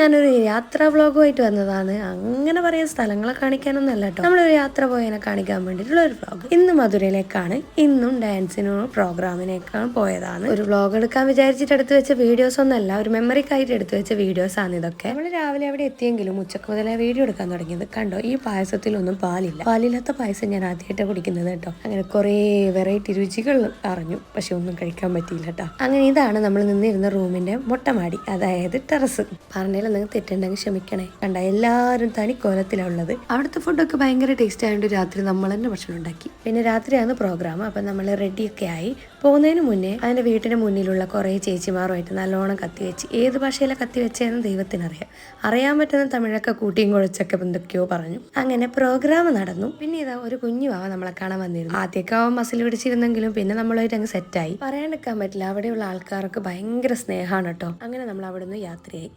ഞാനൊരു യാത്രാ വ്ളോഗുമായിട്ട് വന്നതാണ്. അങ്ങനെ പറയാൻ സ്ഥലങ്ങളെ കാണിക്കാനൊന്നല്ല കേട്ടോ, നമ്മളൊരു യാത്ര പോയതിനെ കാണിക്കാൻ വേണ്ടിയിട്ടുള്ള ഒരു വ്ളോഗ്. ഇന്ന് മധുരയിലേക്കാണ്. ഇന്നും ഡാൻസിനും പ്രോഗ്രാമിനേക്കാൾ പോയതാണ്. ഒരു വ്ളോഗ് എടുക്കാൻ വിചാരിച്ചിട്ട് എടുത്ത് വെച്ച വീഡിയോസ് ഒന്നല്ല, ഒരു മെമ്മറിക്കായിട്ട് എടുത്ത് വെച്ച വീഡിയോസ് ആണ് ഇതൊക്കെ. നമ്മൾ രാവിലെ അവിടെ എത്തിയെങ്കിലും ഉച്ചക്ക് മുതലേ വീഡിയോ എടുക്കാൻ തുടങ്ങിയത്. കണ്ടോ, ഈ പായസത്തിലൊന്നും പാലില്ല. പാലില്ലാത്ത പായസം ഞാൻ ആദ്യമായിട്ട് കുടിക്കുന്നത് കേട്ടോ. അങ്ങനെ കുറേ വെറൈറ്റി രുചികൾ അറിഞ്ഞു, പക്ഷെ ഒന്നും കഴിക്കാൻ പറ്റിയില്ല കേട്ടോ. അങ്ങനെ ഇതാണ് നമ്മൾ നിന്നിരുന്ന റൂമിന്റെ മൊട്ടമാടി, അതായത് ടെറസ്. പറഞ്ഞാൽ നിങ്ങൾ തെറ്റുണ്ടെങ്കിൽ ക്ഷമിക്കണേ. കണ്ട, എല്ലാവരും തനിക്കോലത്തിലാണ് ഉള്ളത്. അവിടുത്തെ ഫുഡൊക്കെ ഭയങ്കര ടേസ്റ്റ് ആയതുകൊണ്ട് രാത്രി നമ്മൾ തന്നെ ഭക്ഷണം ഉണ്ടാക്കി. പിന്നെ രാത്രിയാണ് പ്രോഗ്രാം. അപ്പം നമ്മൾ റെഡിയൊക്കെ ആയി പോകുന്നതിന് മുന്നേ അതിൻ്റെ വീട്ടിന് മുന്നിലുള്ള കുറേ ചേച്ചിമാരുമായിട്ട് നല്ലോണം കത്തിവെച്ച്, ഏത് ഭാഷയിലെ കത്തിവെച്ചതെന്ന് ദൈവത്തിനറിയാം. അറിയാൻ പറ്റുന്ന തമിഴൊക്കെ കൂട്ടിയും കുഴച്ചൊക്കെ എന്തൊക്കെയോ പറഞ്ഞു. അങ്ങനെ പ്രോഗ്രാം നടന്നു. പിന്നെ ഇതാ ഒരു കുഞ്ഞു വാവ നമ്മളെ കാണാൻ വന്നിരുന്നു. ആദ്യമൊക്കെ അവൻ മസിൽ പിടിച്ചിരുന്നെങ്കിലും പിന്നെ നമ്മളായിട്ട് അങ്ങ് സെറ്റായി. പറയാണ്ടിരിക്കാൻ പറ്റില്ല, അവിടെയുള്ള ആൾക്കാർക്ക് ഭയങ്കര സ്നേഹമാണ് കേട്ടോ. അങ്ങനെ നമ്മൾ അവിടെ നിന്ന് യാത്രയായി.